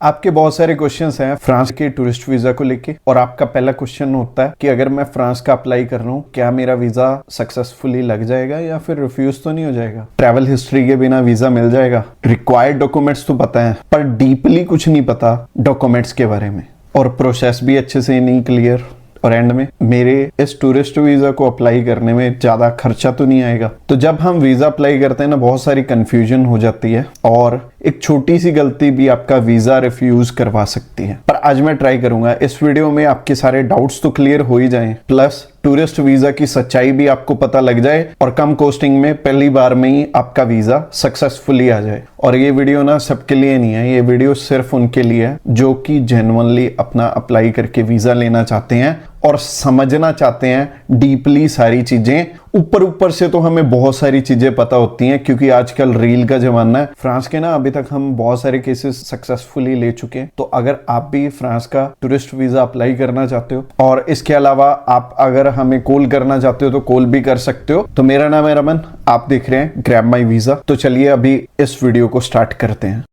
आपके बहुत सारे क्वेश्चंस हैं फ्रांस के टूरिस्ट वीजा को लेके और आपका पहला क्वेश्चन होता है कि अगर मैं फ्रांस का अप्लाई कर रहा हूँ क्या मेरा वीजा सक्सेसफुली लग जाएगा या फिर रिफ्यूज तो नहीं हो जाएगा। ट्रैवल हिस्ट्री के बिना वीजा मिल जाएगा। रिक्वायर्ड डॉक्यूमेंट्स तो पता है पर डीपली कुछ नहीं पता डॉक्यूमेंट्स के बारे में और प्रोसेस भी अच्छे से नहीं क्लियर। और एंड में मेरे इस टूरिस्ट वीजा को अप्लाई करने में ज्यादा खर्चा तो नहीं आएगा। तो जब हम वीजा अप्लाई करते हैं ना बहुत सारी कंफ्यूजन हो जाती है और एक छोटी सी गलती भी आपका वीजा रिफ्यूज करवा सकती है। पर आज मैं ट्राई करूंगा इस वीडियो में आपके सारे डाउट्स तो क्लियर हो ही जाएं, प्लस टूरिस्ट वीजा की सच्चाई भी आपको पता लग जाए और कम कॉस्टिंग में पहली बार में ही आपका वीजा सक्सेसफुली आ जाए। और ये वीडियो ना सबके लिए नहीं है, ये वीडियो सिर्फ उनके लिए है जो कि जेन्युइनली अपना अप्लाई करके वीजा लेना चाहते हैं और समझना चाहते हैं डीपली सारी चीजें। ऊपर से तो हमें बहुत सारी चीजें पता होती हैं क्योंकि आजकल रील का जमाना है। फ्रांस के ना अभी तक हम बहुत सारे केसेस सक्सेसफुली ले चुके हैं। तो अगर आप भी फ्रांस का टूरिस्ट वीजा अप्लाई करना चाहते हो और इसके अलावा आप अगर हमें कॉल करना चाहते हो तो कॉल भी कर सकते हो। तो मेरा नाम है रमन, आप देख रहे हैं ग्रैब माई वीजा। तो चलिए अभी इस वीडियो को स्टार्ट करते हैं।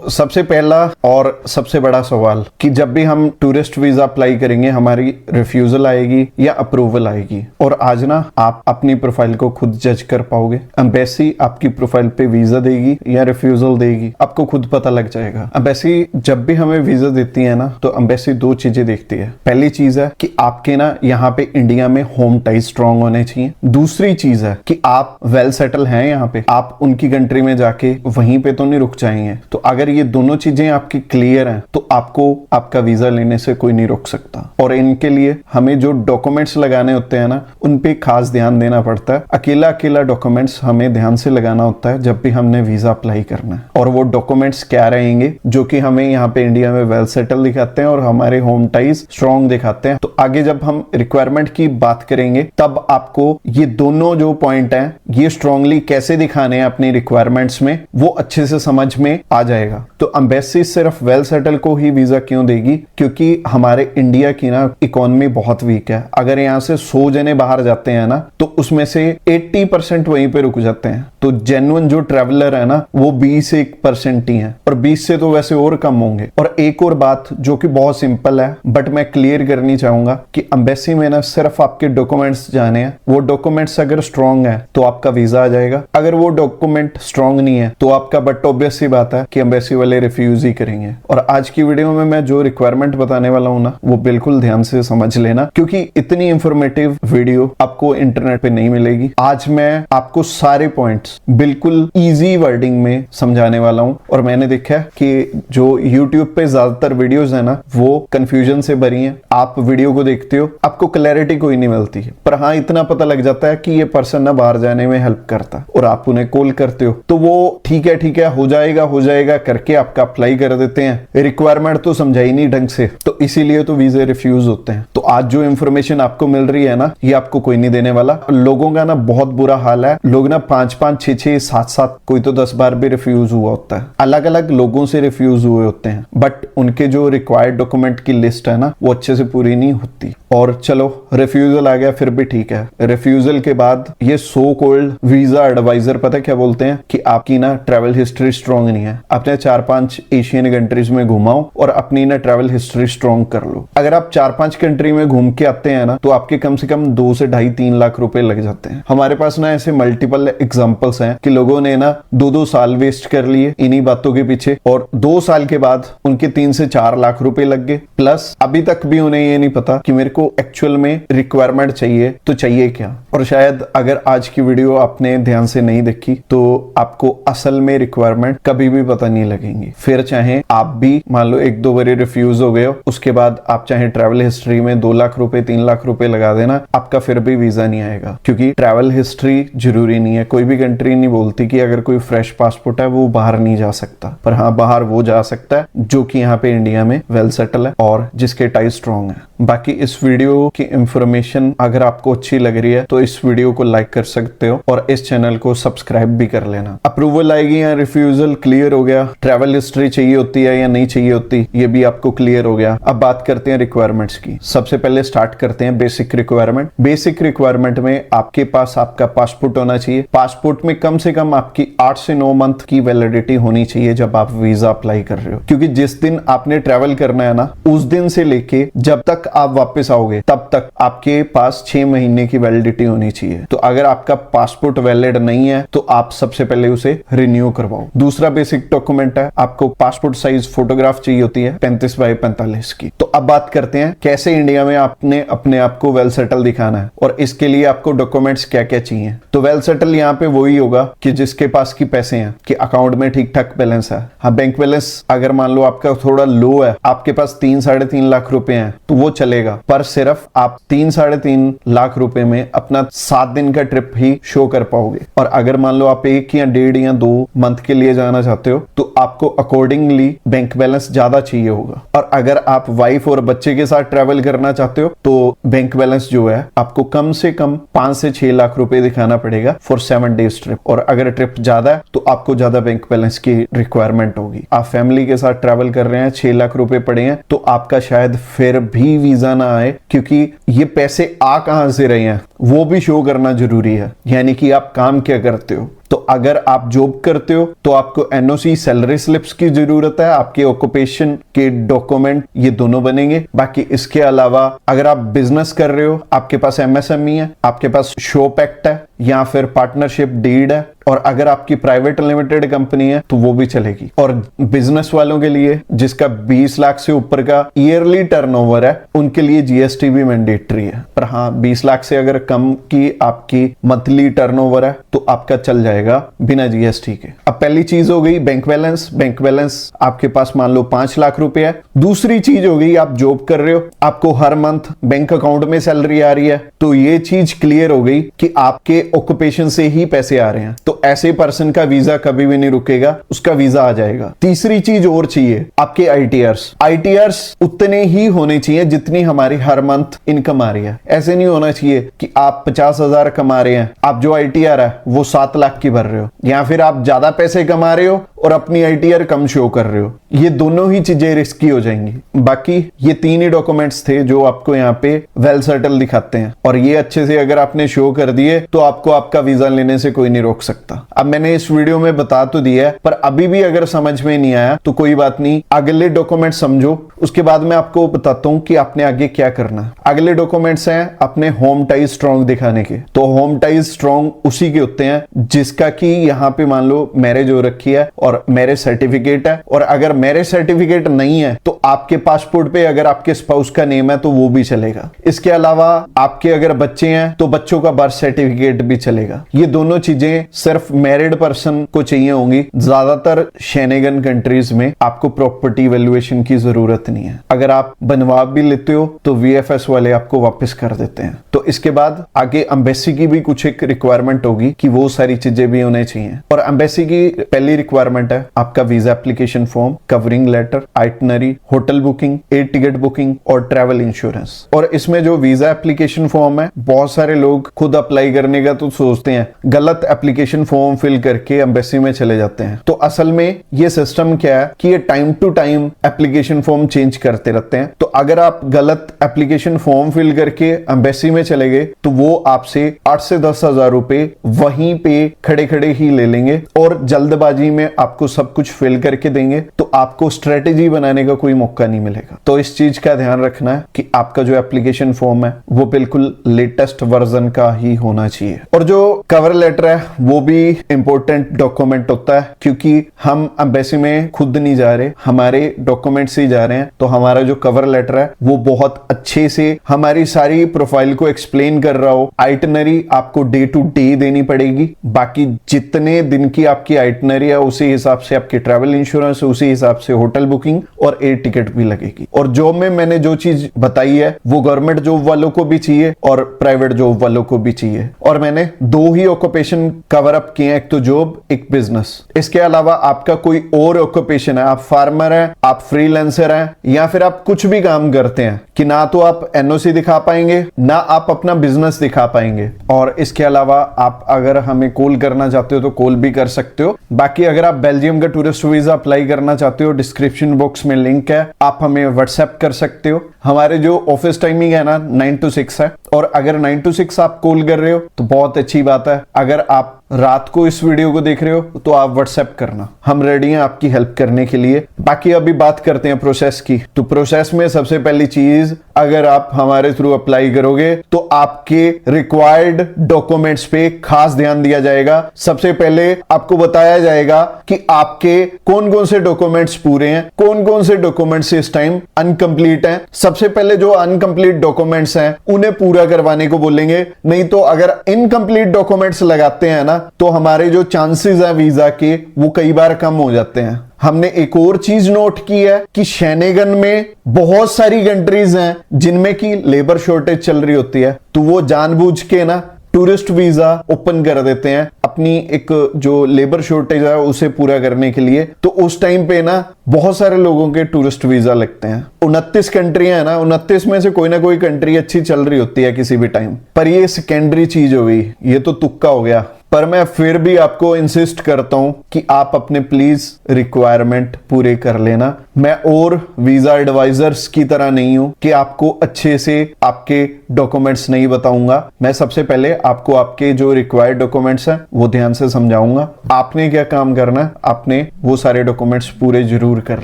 सबसे पहला और सबसे बड़ा सवाल कि जब भी हम टूरिस्ट वीजा अप्लाई करेंगे हमारी रिफ्यूजल आएगी या अप्रूवल आएगी। और आज ना आप अपनी प्रोफाइल को खुद जज कर पाओगे। एम्बेसी आपकी प्रोफाइल पे वीजा देगी या रिफ्यूजल देगी आपको खुद पता लग जाएगा। एम्बेसी जब भी हमें वीजा देती है ना तो एम्बेसी दो चीजें देखती है। पहली चीज है कि आपके ना यहाँ पे इंडिया में होम टाइज स्ट्रॉन्ग होने चाहिए। दूसरी चीज है कि आप वेल सेटल हैं यहाँ पे, आप उनकी कंट्री में जाके वहीं पे तो नहीं रुक जाएंगे। तो अगर ये दोनों चीजें आपकी क्लियर हैं तो आपको आपका वीजा लेने से कोई नहीं रोक सकता। और इनके लिए हमें जो डॉक्यूमेंट्स लगाने होते हैं ना उन पे खास ध्यान देना पड़ता है। अकेला डॉक्यूमेंट्स हमें ध्यान से लगाना होता है जब भी हमने वीजा अप्लाई करना है। और वो डॉक्यूमेंट्स क्या रहेंगे जो कि हमें यहाँ पे इंडिया में वेल सेटल दिखाते हैं और हमारे होम टाइज स्ट्रॉन्ग दिखाते हैं। तो आगे जब हम रिक्वायरमेंट की बात करेंगे तब आपको ये दोनों जो पॉइंट हैं ये स्ट्रांगली कैसे दिखाने हैं अपनी रिक्वायरमेंट्स में वो अच्छे से समझ में आ जाएगा। तो एम्बेसी सिर्फ वेल सेटल को ही वीजा क्यों देगी? क्योंकि हमारे इंडिया की ना इकोनॉमी बहुत वीक है। अगर यहाँ से 100 जने बाहर जाते हैं ना तो उसमें से 80% वहीं पे रुक जाते हैं। तो जेन्युइन जो ट्रेवलर है ना वो 21% ही है और 20 से तो वैसे और कम होंगे। और एक और बात जो कि बहुत सिंपल है बट मैं क्लियर करनी चाहूंगा कि एम्बेसी में ना सिर्फ आपके डॉक्यूमेंट्स जाने हैं। वो डॉक्यूमेंट्स अगर स्ट्रॉन्ग है तो आपका वीजा आ जाएगा। अगर वो डॉक्यूमेंट स्ट्रॉन्ग नहीं है तो आपका बट ऑब्वियस सी बात है कि एम्बेसी वाले रिफ्यूज ही करेंगे। और आज की वीडियो में मैं जो रिक्वायरमेंट बताने वाला हूं ना वो बिल्कुल ध्यान से समझ लेना क्योंकि इतनी इंफॉर्मेटिव वीडियो आपको इंटरनेट पे नहीं मिलेगी। आज मैं आपको सारे पॉइंट्स बिल्कुल इजी वर्डिंग में समझाने वाला हूं। और मैंने देखा है कि जो YouTube पे ज्यादातर वीडियोस है ना वो कंफ्यूजन से भरी हैं। आप वीडियो को देखते हो आपको क्लैरिटी कोई नहीं मिलती है, पर हाँ इतना पता लग जाता है कि ये पर्सन ना बाहर जाने में हेल्प करता है और आप उन्हें कॉल करते हो तो वो ठीक है हो जाएगा करके आपका अप्लाई कर देते हैं। रिक्वायरमेंट तो समझाई नहीं ढंग से तो इसीलिए तो वीजे रिफ्यूज होते हैं। तो आज जो इंफॉर्मेशन आपको मिल रही है ना ये आपको कोई नहीं देने वाला। लोगों का ना बहुत बुरा हाल है। लोग ना 5-5, 6-6, 7-7 कोई तो 10 बार भी रिफ्यूज हुआ होता है। अलग अलग लोगों से रिफ्यूज हुए होते हैं बट उनके जो रिक्वायर्ड डॉक्यूमेंट की लिस्ट है ना वो अच्छे से पूरी नहीं होती। और चलो रिफ्यूजल आ गया फिर भी ठीक है। रिफ्यूजल के बाद ये सो कॉल्ड वीजा एडवाइजर पता क्या बोलते हैं कि आपकी ना ट्रैवल हिस्ट्री स्ट्रॉन्ग नहीं है। अपने 4-5 एशियन कंट्रीज में घुमाओ और अपनी ना ट्रैवल हिस्ट्री स्ट्रॉन्ग कर लो। अगर आप 4-5 कंट्री में घूम के आते हैं ना तो आपके कम से कम 2 से 2.5-3 लाख रुपए लग जाते हैं। हमारे पास ना ऐसे मल्टीपल एग्जांपल्स हैं कि लोगों ने ना 2-2 साल वेस्ट कर लिए इन्हीं बातों के पीछे और 2 साल के बाद उनके 3 से 4 लाख रुपए लग गए। प्लस अभी तक भी उन्हें ये नहीं पता कि मेरे को एक्चुअल में रिक्वायरमेंट चाहिए तो चाहिए क्या। और शायद अगर आज की वीडियो आपने ध्यान से नहीं देखी तो आपको असल में रिक्वायरमेंट कभी भी पता नहीं लगेंगी। फिर चाहे आप भी मान लो 1-2 बार रिफ्यूज हो गए हो उसके बाद आप चाहे ट्रैवल हिस्ट्री में 2 लाख रुपए 3 लाख रुपए लगा देना आपका फिर भी वीजा नहीं आएगा। क्योंकि ट्रैवल हिस्ट्री जरूरी नहीं है। कोई भी कंट्री नहीं बोलती कि अगर कोई फ्रेश पासपोर्ट है वो बाहर नहीं जा सकता। पर हाँ बाहर वो जा सकता है जो कि यहाँ पे इंडिया में वेल सेटल है और जिसके टाइज स्ट्रॉन्ग है। बाकी इस वीडियो की इंफॉर्मेशन अगर आपको अच्छी लग रही है तो इस वीडियो को लाइक कर सकते हो और इस चैनल को सब्सक्राइब भी कर लेना। अप्रूवल आएगी या रिफ्यूजल क्लियर हो गया, ट्रैवल हिस्ट्री चाहिए होती है या नहीं चाहिए होती ये भी आपको क्लियर हो गया। अब बात करते हैं रिक्वायरमेंट्स की। सबसे पहले स्टार्ट करते हैं बेसिक रिक्वायरमेंट। बेसिक रिक्वायरमेंट में आपके पास आपका पासपोर्ट होना चाहिए। पासपोर्ट में कम से कम आपकी 8 से 9 मंथ की वैलिडिटी होनी चाहिए जब आप वीजा अप्लाई कर रहे हो, क्योंकि जिस दिन आपने ट्रैवल करना है ना उस दिन से लेके जब तक आप वापस आओगे तब तक आपके पास 6 महीने की वैलिडिटी होनी चाहिए। तो अगर आपका पासपोर्ट वैलिड नहीं है तो आप सबसे पहले उसे रिन्यू करवाओ। दूसरा बेसिक डॉक्यूमेंट है, आपको पासपोर्ट साइज फोटोग्राफ चाहिए होती है 35 बाई 45 की। तो अब बात करते हैं कैसे इंडिया में आपने अपने आप को वेल सेटल दिखाना है और इसके लिए आपको डॉक्यूमेंट्स क्या क्या चाहिए। तो वेल सेटल यहाँ पे वही होगा कि जिसके पास की पैसे हैं, कि अकाउंट में ठीक ठाक बैलेंस है। हाँ, बैंक बैलेंस अगर मान लो आपका थोड़ा लो है, आपके पास 3-3.5 लाख रुपए हैं तो वो चलेगा, पर सिर्फ आप 3-3.5 लाख रुपए में अपना 7 दिन का ट्रिप ही शो कर पाओगे। और अगर मान लो आप 1 या 1.5 या 2 मंथ के लिए जाना चाहते हो तो आपको अकॉर्डिंगली बैंक बैलेंस ज्यादा चाहिए होगा। और अगर आप वाइफ और बच्चे के साथ ट्रेवल करना चाहते हो तो बैंक बैलेंस जो है आपको कम से कम 5 से 6 लाख रुपए दिखाना पड़ेगा फॉर 7 डेज ट्रिप। और अगर ट्रिप ज्यादा है तो आपको ज्यादा बैंक बैलेंस की रिक्वायरमेंट होगी। आप फैमिली के साथ ट्रैवल कर रहे हैं, 6 लाख रुपए पड़े हैं तो आपका शायद फिर भी वीजा ना आए, क्योंकि ये पैसे आ कहां से रहे हैं वो भी शो करना जरूरी है, यानी कि आप काम क्या करते हो। तो अगर आप जॉब करते हो तो आपको एनओसी, सैलरी स्लिप्स की जरूरत है, आपके ऑक्यूपेशन के डॉक्यूमेंट ये दोनों बनेंगे। बाकी इसके अलावा अगर आप बिजनेस कर रहे हो, आपके पास एमएसएमई है, आपके पास शॉप एक्ट है या फिर पार्टनरशिप डीड है, और अगर आपकी प्राइवेट लिमिटेड कंपनी है तो वो भी चलेगी। और बिजनेस वालों के लिए जिसका 20 लाख से ऊपर का ईयरली टर्नओवर है उनके लिए जीएसटी भी मैंडेटरी है। पर हाँ, 20 लाख से अगर कम की आपकी मंथली टर्नओवर है तो आपका चल जाएगा बिना जीएसटी के। अब पहली चीज हो गई बैंक बैलेंस। बैंक बैलेंस आपके पास मान लो 5 लाख रुपए है। दूसरी चीज हो गई, आप जॉब कर रहे हो, आपको हर मंथ बैंक अकाउंट में सैलरी आ रही है, तो ये चीज क्लियर हो गई कि आपके ऑक्यूपेशन से ही पैसे आ रहे हैं। तो ऐसे पर्सन का वीजा कभी भी नहीं रुकेगा, उसका वीजा आ जाएगा। तीसरी चीज और चाहिए, आपके आईटीआरस उतने ही होने चाहिए जितनी हमारी हर मंथ इनकम आ रही है। ऐसे नहीं होना चाहिए कि आप 50,000 कमा रहे हैं, आप जो आईटीआर है वो 7 लाख की भर रहे हो, या फिर आप ज्यादा पैसे कमा रहे हो और अपनी आईटीआर कम शो कर रहे हो। ये दोनों ही चीजें रिस्की हो जाएंगी। बाकी ये 3 ही डॉक्यूमेंट्स थे जो आपको यहाँ पे वेल सेटल दिखाते हैं, और ये अच्छे से अगर आपने शो कर दिए तो आपको आपका वीजा लेने से कोई नहीं रोक सकता। अब मैंने इस वीडियो में बता तो दिया है, पर अभी भी अगर समझ में नहीं आया तो कोई बात नहीं, अगले डॉक्यूमेंट समझो, उसके बाद मैं आपको बताता हूं कि आपने आगे क्या करना है। अगले डॉक्यूमेंट्स हैं अपने होम टाइज स्ट्रॉन्ग दिखाने के। तो होम टाइज स्ट्रॉन्ग उसी के होते हैं जिसका कि यहाँ पे मान लो मैरिज हो रखी है और मैरिज सर्टिफिकेट है, और अगर मैरिज सर्टिफिकेट नहीं है तो आपके पासपोर्ट पे अगर आपके स्पाउस का नेम है तो वो भी चलेगा। इसके अलावा आपके अगर बच्चे हैं तो बच्चों का बर्थ सर्टिफिकेट भी चलेगा। ये दोनों चीजें सिर्फ मैरिड पर्सन को चाहिए होंगी। ज्यादातर शेनेगन कंट्रीज में आपको प्रॉपर्टी वैल्यूएशन की जरूरत नहीं है। अगर आप बनवा भी लेते हो तो वीएफएस वाले आपको वापस कर देते हैं। तो इसके बाद आगे एम्बेसी की भी कुछ एक रिक्वायरमेंट होगी कि वो सारी चीजें भी होने चाहिए। और एम्बेसी की पहली रिक्वायरमेंट है आपका visa application form, covering letter, itinerary, hotel booking, air ticket booking और ट्रैवल इंश्योरेंस। और इसमें जो वीजा एप्लीकेशन फॉर्म है, बहुत सारे लोग खुद अप्लाई करने का तो सोचते हैं, गलत एप्लीकेशन फॉर्म फिल करके एम्बेसी में चले जाते हैं। तो असल में ये सिस्टम क्या है कि ये time to time application form change करते रहते हैं। तो अगर आप गलत एप्लीकेशन फॉर्म फिल करके एम्बेसी में चले गए तो वो आपसे 8 से 10 हजार रुपए वहीं पे खड़े खड़े ही ले लेंगे और जल्दबाजी में आपको सब कुछ फिल करके देंगे। तो आपको स्ट्रेटेजी बनाने का कोई मौका नहीं मिलेगा। तो इस चीज का ध्यान रखना है कि आपका जो एप्लीकेशन फॉर्म है वो बिल्कुल लेटेस्ट वर्जन का ही होना चाहिए। और जो कवर लेटर है वो भी इंपॉर्टेंट डॉक्यूमेंट होता है, क्योंकि हम एम्बेसी में खुद नहीं जा रहे, हमारे डॉक्यूमेंट से ही जा रहे हैं। तो हमारा जो कवर लेटर है वो बहुत अच्छे से हमारी सारी प्रोफाइल को एक्सप्लेन कर रहा हो। आइटनरी आपको डे टू डे देनी पड़ेगी। बाकी जितने दिन की आपकी आइटनरी है उसी हिसाब से आपकी ट्रैवल इंश्योरेंस, उसी हिसाब से होटल बुकिंग और एयर टिकट भी लगेगी। और जॉब में मैंने जो चीज बताई है वो गवर्नमेंट जॉब वालों को भी चाहिए और प्राइवेट जॉब वालों को भी चाहिए। और मैंने 2 ही ऑक्यूपेशन कवर अप किए हैं, एक तो जॉब, एक बिजनेस। इसके अलावा आपका कोई और ऑक्यूपेशन है, आप फार्मर हैं, आप फ्रीलांसर हैं, या फिर आप कुछ भी काम करते हैं कि ना तो आप एनओसी दिखा पाएंगे ना आप अपना बिजनेस दिखा पाएंगे। और इसके अलावा आप अगर हमें कॉल करना चाहते हो तो कॉल भी कर सकते हो। बाकी अगर आप बेल्जियम का टूरिस्ट वीजा अप्लाई करना चाहते हो, डिस्क्रिप्शन बॉक्स में लिंक है, आप हमें व्हाट्सएप कर सकते हो। हमारे जो ऑफिस टाइमिंग है ना 9 to 6 है, और अगर 9 to 6 आप कॉल कर रहे हो तो बहुत अच्छी बात है। अगर आप रात को इस वीडियो को देख रहे हो तो आप व्हाट्सएप करना, हम रेडी हैं आपकी हेल्प करने के लिए। बाकी अभी बात करते हैं प्रोसेस की। तो प्रोसेस में सबसे पहली चीज, अगर आप हमारे थ्रू अप्लाई करोगे तो आपके रिक्वायर्ड डॉक्यूमेंट्स पे खास ध्यान दिया जाएगा। सबसे पहले आपको बताया जाएगा कि आपके कौन कौन से डॉक्यूमेंट्स पूरे हैं, कौन कौन से डॉक्यूमेंट्स इस टाइम अनकंप्लीट हैं। सबसे पहले जो अनकंप्लीट डॉक्यूमेंट्स हैं उन्हें पूरा करवाने को बोलेंगे, नहीं तो अगर इनकंप्लीट डॉक्यूमेंट्स लगाते हैं ना तो हमारे जो चांसेस हैं वीजा के वो कई बार कम हो जाते हैं। हमने एक और चीज नोट की है कि शेनेगन में बहुत सारी कंट्रीज हैं जिनमें की लेबर शॉर्टेज चल रही होती है, तो वो जानबूझ के ना टूरिस्ट वीजा ओपन कर देते हैं अपनी एक जो लेबर शॉर्टेज है उसे पूरा करने के लिए। तो उस टाइम पे ना बहुत सारे लोगों के टूरिस्ट वीजा लगते हैं। 29 कंट्रियां है ना, 29 में से कोई ना कोई कंट्री अच्छी चल रही होती है किसी भी टाइम पर। ये सेकेंडरी चीज हो गई, ये तो तुक्का हो गया। पर मैं फिर भी आपको इंसिस्ट करता हूं कि आप अपने प्लीज रिक्वायरमेंट पूरे कर लेना। मैं और वीजा एडवाइजर्स की तरह नहीं हूं कि आपको अच्छे से आपके डॉक्यूमेंट्स नहीं बताऊंगा। मैं सबसे पहले आपको आपके जो रिक्वायर्ड डॉक्यूमेंट्स हैं वो ध्यान से समझाऊंगा। आपने क्या काम करना है, आपने वो सारे डॉक्यूमेंट्स पूरे जरूर कर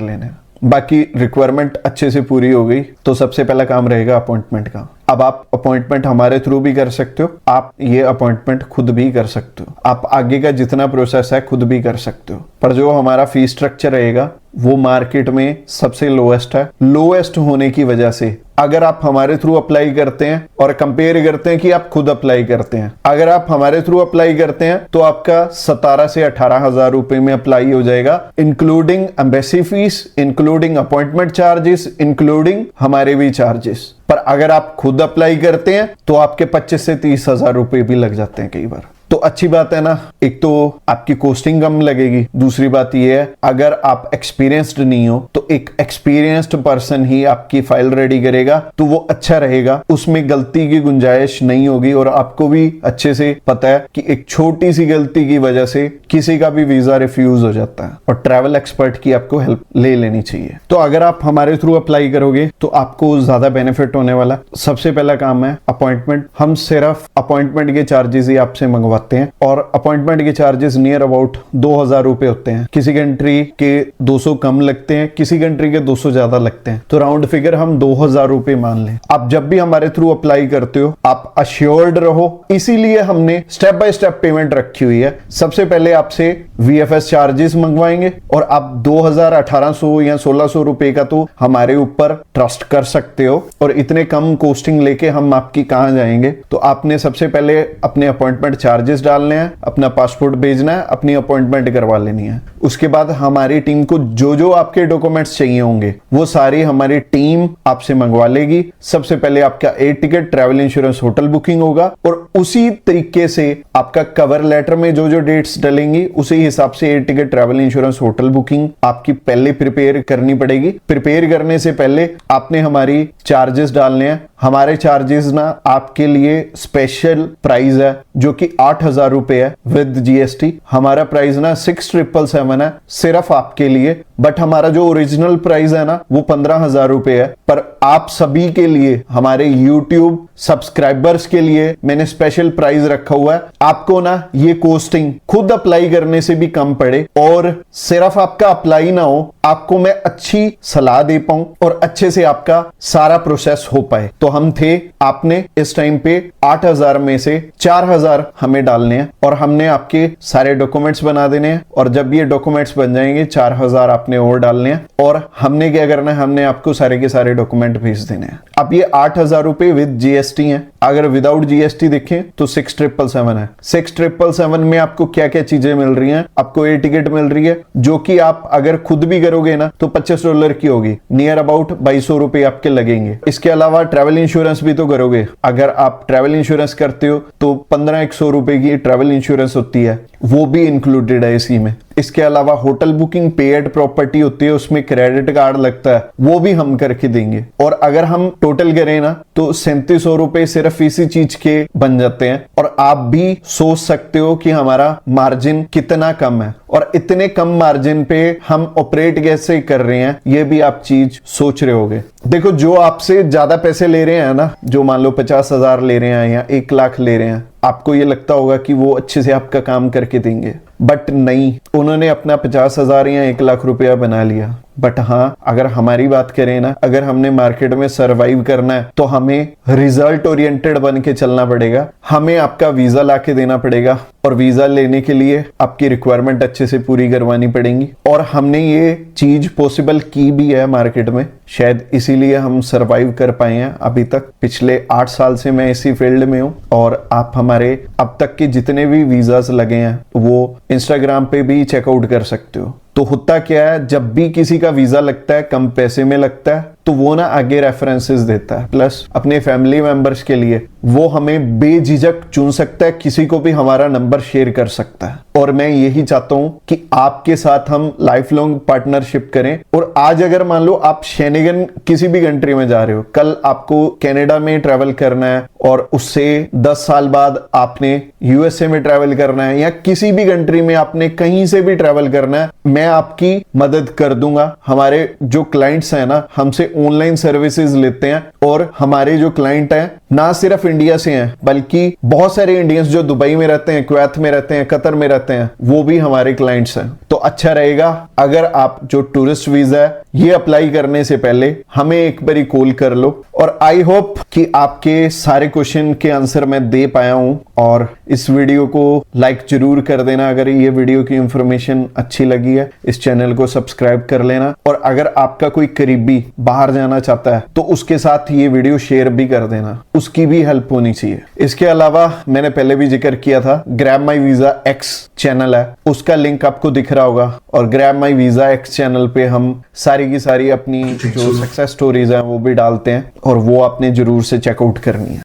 लेने। बाकी रिक्वायरमेंट अच्छे से पूरी हो गई तो सबसे पहला काम रहेगा अपॉइंटमेंट का। अब आप अपॉइंटमेंट हमारे थ्रू भी कर सकते हो, आप ये अपॉइंटमेंट खुद भी कर सकते हो, आप आगे का जितना प्रोसेस है खुद भी कर सकते हो। पर जो हमारा फी स्ट्रक्चर रहेगा वो मार्केट में सबसे लोएस्ट है। लोएस्ट होने की वजह से अगर आप हमारे थ्रू अप्लाई करते हैं और कंपेयर करते हैं कि आप खुद अप्लाई करते हैं, अगर आप हमारे थ्रू अप्लाई करते हैं तो आपका 17 से 18 हजार रुपए में अप्लाई हो जाएगा, including embassy fees, including appointment charges, including हमारे भी चार्जेस। पर अगर आप खुद अप्लाई करते हैं तो आपके 25 से 30 हजार रुपए भी लग जाते हैं कई बार। तो अच्छी बात है ना, एक तो आपकी कॉस्टिंग कम लगेगी, दूसरी बात यह है अगर आप एक्सपीरियंस्ड नहीं हो तो एक एक्सपीरियंस्ड पर्सन ही आपकी फाइल रेडी करेगा तो वो अच्छा रहेगा, उसमें गलती की गुंजाइश नहीं होगी। और आपको भी अच्छे से पता है कि एक छोटी सी गलती की वजह से किसी का भी वीजा रिफ्यूज हो जाता है और ट्रैवल एक्सपर्ट की आपको हेल्प ले लेनी चाहिए। तो अगर आप हमारे थ्रू अप्लाई करोगे तो आपको ज्यादा बेनिफिट होने वाला। सबसे पहला काम है अपॉइंटमेंट। हम सिर्फ अपॉइंटमेंट के चार्जेस ही आपसे मंगवाते हैं और अपॉइंटमेंट के चार्जेस नियर अबाउट 2000 रुपए होते हैं। किसी कंट्री के 200 कम लगते हैं, किसी कंट्री के 200 ज्यादा लगते हैं, तो राउंड फिगर हम 2000 रुपए मान लें। आप जब भी हमारे थ्रू अप्लाई करते हो आप अश्योर्ड रहो, इसीलिए हमने स्टेप बाय स्टेप पेमेंट रखी हुई है। सबसे पहले आपसे VFS चार्जेस मंगवाएंगे और आप 2000, 1800 या 1600 रुपए का तो हमारे ऊपर ट्रस्ट कर सकते हो। और इतने कम कॉस्टिंग लेके हम आपकी कहां जाएंगे। तो आपने सबसे पहले अपने अपॉइंटमेंट चार्जेस डालने हैं, अपना पासपोर्ट भेजना है, अपनी अपॉइंटमेंट करवा लेनी है। उसके बाद हमारी टीम को जो जो आपके डॉक्यूमेंट्स चाहिए होंगे वो सारी हमारी टीम आपसे मंगवा लेगी। सबसे पहले आपका air ticket, travel insurance, hotel booking होगा और उसी तरीके से आपका कवर लेटर में जो जो डेट्स डलेंगी उसी हिसाब से air ticket, travel insurance, hotel booking आपकी पहले प्रिपेयर करनी पड़ेगी। प्रिपेयर करने से पहले आपने हमारी चार्जेस डालने हैं। हमारे चार्जेस ना आपके लिए स्पेशल प्राइस है जो कि 8000 रुपए है विद GST। हमारा प्राइस ना 6777 है सिर्फ आपके लिए, बट हमारा जो ओरिजिनल प्राइस है ना वो 15000 रुपए है। पर आप सभी के लिए, हमारे YouTube सब्सक्राइबर्स के लिए मैंने स्पेशल प्राइस रखा हुआ है। आपको ना ये कॉस्टिंग खुद अप्लाई करने से भी कम पड़े और सिर्फ आपका अप्लाई ना हो, आपको मैं अच्छी सलाह दे पाऊं और अच्छे से आपका सारा प्रोसेस हो पाए। तो हम थे, आपने इस टाइम पे 8000 में से 4000 हमें डालने हैं और हमने आपके सारे डॉक्यूमेंट्स बना देने हैं। और जब ये डॉक्यूमेंट्स बन जाएंगे 4000 आपने आपने और डालने हैं और हमने क्या करना है, हमने आपको सारे के सारे डॉक्यूमेंट भेज देने हैं। अब ये 8,000 रुपए विद जीएसटी है। अगर विदाउट जीएसटी देखें तो 6,777 है। 6,777 में आपको क्या क्या चीजें मिल रही हैं? आपको एयर टिकट मिल रही है जो कि आप अगर खुद भी करोगे ना तो $25 की होगी, नियर अबाउट 2,200 रुपए आपके लगेंगे। इसके अलावा ट्रैवल इंश्योरेंस भी तो करोगे। अगर आप ट्रैवल इंश्योरेंस करते हो तो 1500 रुपए की ट्रैवल इंश्योरेंस होती है, वो भी इंक्लूडेड है इसी में। इसके अलावा होटल बुकिंग पेड प्रॉपर्टी होती है, उसमें क्रेडिट कार्ड लगता है, वो भी हम करके देंगे। और अगर हम टोटल करें ना तो 3700 रुपए सिर्फ इसी चीज के बन जाते हैं। और आप भी सोच सकते हो कि हमारा मार्जिन कितना कम है और इतने कम मार्जिन पे हम ऑपरेट कैसे कर रहे हैं, ये भी आप चीज सोच रहे होगे। देखो, जो आपसे ज्यादा पैसे ले रहे हैं ना, जो मान लो 50,000 ले रहे हैं या 1 लाख ले रहे हैं, आपको ये लगता होगा कि वो अच्छे से आपका काम करके देंगे, बट नहीं, उन्होंने अपना 50,000 या 1 लाख रुपया बना लिया। बट हाँ, अगर हमारी बात करें ना, अगर हमने मार्केट में सरवाइव करना है तो हमें रिजल्ट ओरिएंटेड बन के चलना पड़ेगा। हमें आपका वीजा ला के देना पड़ेगा और वीजा लेने के लिए आपकी रिक्वायरमेंट अच्छे से पूरी करवानी पड़ेगी। और हमने ये चीज पॉसिबल की भी है मार्केट में, शायद इसीलिए हम सरवाइव कर पाए हैं अभी तक। पिछले 8 साल से मैं इसी फील्ड में हूं और आप हमारे अब तक के जितने भी वीजास लगे हैं वो इंस्टाग्राम पे भी चेकआउट कर सकते हो। तो होता क्या है, जब भी किसी का वीजा लगता है, कम पैसे में लगता है, तो वो ना आगे रेफरेंसेस देता है, प्लस अपने फैमिली मेंबर्स के लिए वो हमें बेझिझक चुन सकता है, किसी को भी हमारा नंबर शेयर कर सकता है। और मैं यही चाहता हूं कि आपके साथ हम लाइफ लॉन्ग पार्टनरशिप करें। और आज अगर मान लो आप शेनेगन किसी भी कंट्री में जा रहे हो, कल आपको कनाडा में ट्रैवल करना है और उससे 10 साल बाद आपने यूएसए में ट्रैवल करना है या किसी भी कंट्री में आपने कहीं से भी ट्रैवल करना है, मैं आपकी मदद कर दूंगा। हमारे जो क्लाइंट्स हैं ना, हमसे ऑनलाइन सर्विसेज लेते हैं और हमारे जो क्लाइंट हैं ना सिर्फ इंडिया से हैं, बल्कि बहुत सारे इंडियंस जो दुबई में रहते हैं, कुवैत में रहते हैं, कतर में रहते हैं, वो भी हमारे क्लाइंट्स हैं। तो अच्छा रहेगा अगर आप जो टूरिस्ट वीजा है ये अप्लाई करने से पहले हमें एक बारी कॉल कर लो। और आई होप कि आपके सारे क्वेश्चन के आंसर मैं दे पाया हूं। और इस वीडियो को लाइक जरूर कर देना अगर ये वीडियो की इंफॉर्मेशन अच्छी लगी है। इस चैनल को सब्सक्राइब कर लेना और अगर आपका कोई करीबी बाहर जाना चाहता है तो उसके साथ ये वीडियो शेयर भी कर देना, उसकी भी हेल्प होनी चाहिए। इसके अलावा मैंने पहले भी जिक्र किया था, grab my visa x channel है, उसका लिंक आपको दिख रहा होगा। और grab my visa x channel पे हम सारी की सारी अपनी जो सक्सेस स्टोरीज हैं वो भी डालते हैं और वो आपने जरूर से चेकआउट करनी है।